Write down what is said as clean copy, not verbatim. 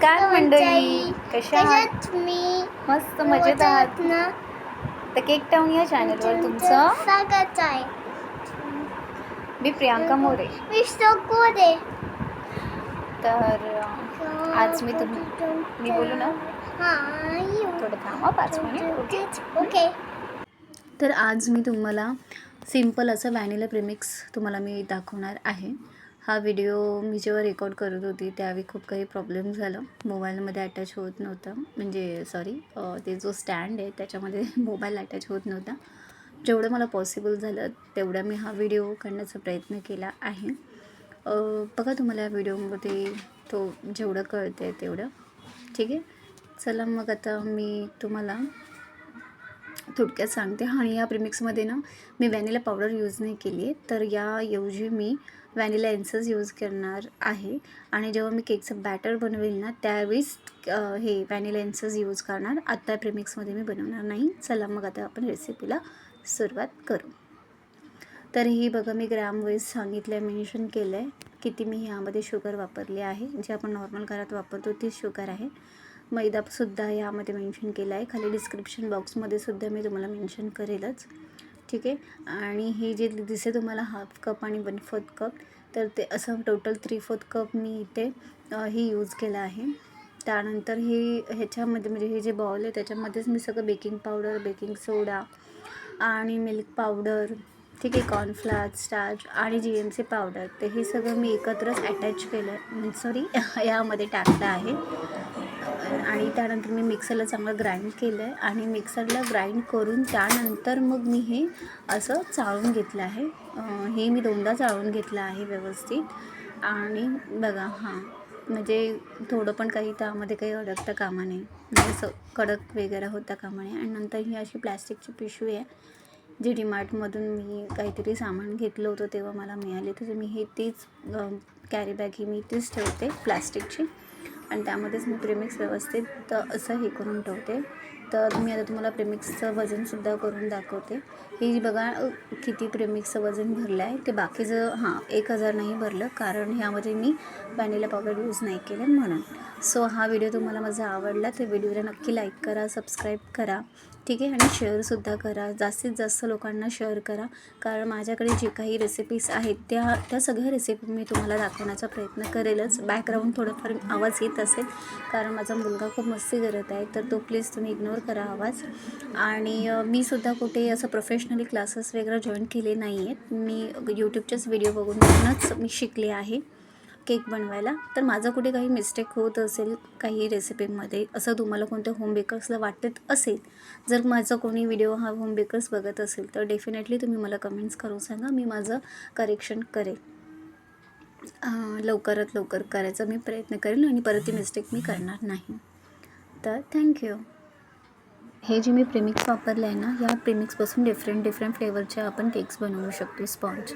नमस्कार मंडळी, कशा आहात? मी मस्त मजेत आहात ना? तर केक टाउन या चॅनलवर तुमचं स्वागत आहे. मी प्रियांका मोरे. मी कोरे. तर आज मी बोलू ना? थोडं थांबा 5 मिनिट. ओके. तर आज मी तुम्हाला सिंपल असं व्हॅनिला प्रीमिक्स तुम्हाला मी दाखवणार आहे. हा व्हिडिओ मी जेव्हा रेकॉर्ड करत होती त्यावेळी खूप काही प्रॉब्लेम झालं. मोबाईलमध्ये अटॅच होत नव्हतं, म्हणजे ते जो स्टँड आहे त्याच्यामध्ये मोबाईल अटॅच होत नव्हता. जेवढं मला पॉसिबल झालं तेवढा मी हा व्हिडिओ काढण्याचा प्रयत्न केला आहे. बघा तुम्हाला या व्हिडिओमध्ये तो जेवढं कळतं आहे तेवढं. ठीक आहे, चला मग आता मी तुम्हाला थोडक्यात सांगते. आणि या प्रीमिक्समध्ये ना मी व्हॅनिला पावडर यूज नाही केली आहे, तर याऐवजी मी व्हॅनिला एसेन्स यूज करणार आहे. आणि जेव्हा मी केकचं बॅटर बनवेल ना त्यावेळेस हे व्हॅनिला एसेन्स यूज करणार. आत्ता प्रीमिक्समध्ये मी बनवणार नाही. चला मग आता आपण रेसिपीला सुरुवात करू. तर ही बघा मी ग्रॅम वाईज सांगितलं आहे, मेन्शन केलं आहे किती मी ह्यामध्ये शुगर वापरली आहे. जे आपण नॉर्मल घरात वापरतो तीच शुगर आहे. मैदासुद्धा यामध्ये मेन्शन केलं आहे. खाली डिस्क्रिप्शन बॉक्समध्ये सुद्धा मी तुम्हाला मेन्शन करेलच. ठीक आहे. आणि हे जे दिसे तुम्हाला 1/2 कप आणि 1/4 कप, तर ते असं टोटल 3/4 कप मी इथे ही यूज केलं आहे. त्यानंतर ह्याच्यामध्ये म्हणजे हे जे बाउल आहे त्याच्यामध्येच मी सगळं बेकिंग पावडर, बेकिंग सोडा आणि मिल्क पावडर, ठीक आहे, कॉर्नफ्लॉवर, स्टार्च आणि GMC पावडर, ते हे सगळं मी एकत्रच अटॅच केलं यामध्ये टाकलं आहे. आणि त्यानंतर मी मिक्सरला चांगलं ग्राइंड केलं आहे. आणि मिक्सरला ग्राइंड करून त्यानंतर मग मी हे असं चाळून घेतलं आहे. हे मी 2दा चाळून घेतलं आहे व्यवस्थित. आणि बघा म्हणजे थोडं पण काही त्यामध्ये काही अडकता कामा नये, म्हणजे असं कडक वगैरे होता कामा नये. आणि नंतर ही अशी प्लॅस्टिकची पिशवी आहे जी डीमार्टमधून मी काहीतरी सामान घेतलं होतं तेव्हा मला मिळाली. तर मी तीच कॅरी बॅग मी तीच ठेवते प्लॅस्टिकची. आणि त्यामध्येच मी प्रीमिक्स व्यवस्थित असं हे करून ठेवते. तर मी आता तुम्हाला प्रीमिक्सचं वजनसुद्धा करून दाखवते. ही बघा किती प्रीमिक्सचं वजन भरलं आहे. ते बाकीचं 1000 नाही भरलं, कारण ह्यामध्ये मी व्हॅनिला पावडर यूज नाही केलं म्हणून. सो हा व्हिडिओ तुम्हाला माझा आवडला तर व्हिडिओला नक्की लाईक करा, सबस्क्राईब करा, ठीक आहे. आणि शेअरसुद्धा करा, जास्तीत जास्त लोकांना शेअर करा. कारण माझ्याकडे जे काही रेसिपीज आहेत त्या सगळ्या रेसिपी मी तुम्हाला दाखवण्याचा प्रयत्न करेलच. बॅकग्राऊंड थोडंफार आवाज येत असेल कारण माझा मुलगा खूप मस्ती करत आहे, तर तो प्लीज तुम्ही इग्नोर करा आवाज. आणि मी सुद्धा कुठे असं प्रोफेशनली क्लासेस वगैरे जॉईन केले नाही आहेत. मी यूट्यूबचेच व्हिडिओ बघूनच मी शिकले आहे केक बनवायला. तर माझं कुठे काही मिस्टेक होत असेल काही रेसिपीमध्ये, असं तुम्हाला कोणत्या होम बेकर्सला वाटत असेल, जर माझा कोणी व्हिडिओ होम बेकर्स बघत असेल तर डेफिनेटली तुम्ही मला कमेंट्स करून सांगा, मी माझं करेक्शन करेल. लवकरात लवकर करायचा मी प्रयत्न करेन आणि परत ती मिस्टेक मी करणार नाही. तर थँक्यू. हे जे मी प्रीमिक्स वापरलं आहे ना, या प्रीमिक्सपासून डिफरंट फ्लेवरचे आपण केक्स बनवू शकतो. स्पॉन्ज